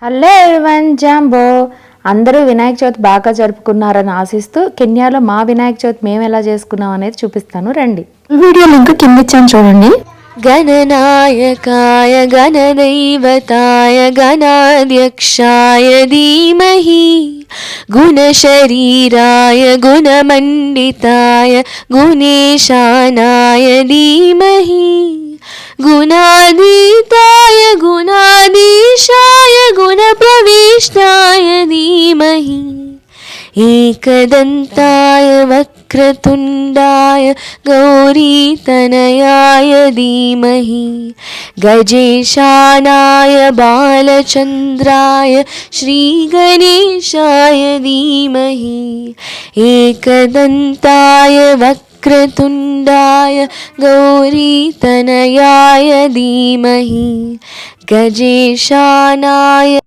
Hello everyone, jumbo. అందరూ వినాయక చవితి బాగా జరుపుకున్నారని ఆశిస్తూ కెన్యాలో మా వినాయక చవితి మేము ఎలా చేసుకున్నాం అనేది చూపిస్తాను, రండి. వీడియో లింక్ కింద ఇచ్చాను చూడండి. గణనాయకాయ గణదైవతాయ గణాధ్యక్షాయ ధీమహి గుణశరీరాయ గుణమండితాయ గుణేశానాయ ధీమహి గుణాధీతాయ గుణాధీశాయ గుణప్రవిష్టాయ ధీమహి एकदन्ताय वक्रतुण्डाय गौरीतनयाय धीमहि गजेशानाय बालचन्द्राय श्रीगणेशाय धीमहि एकदन्ताय वक्रतुण्डाय गौरीतनयाय धीमहि गजेशानाय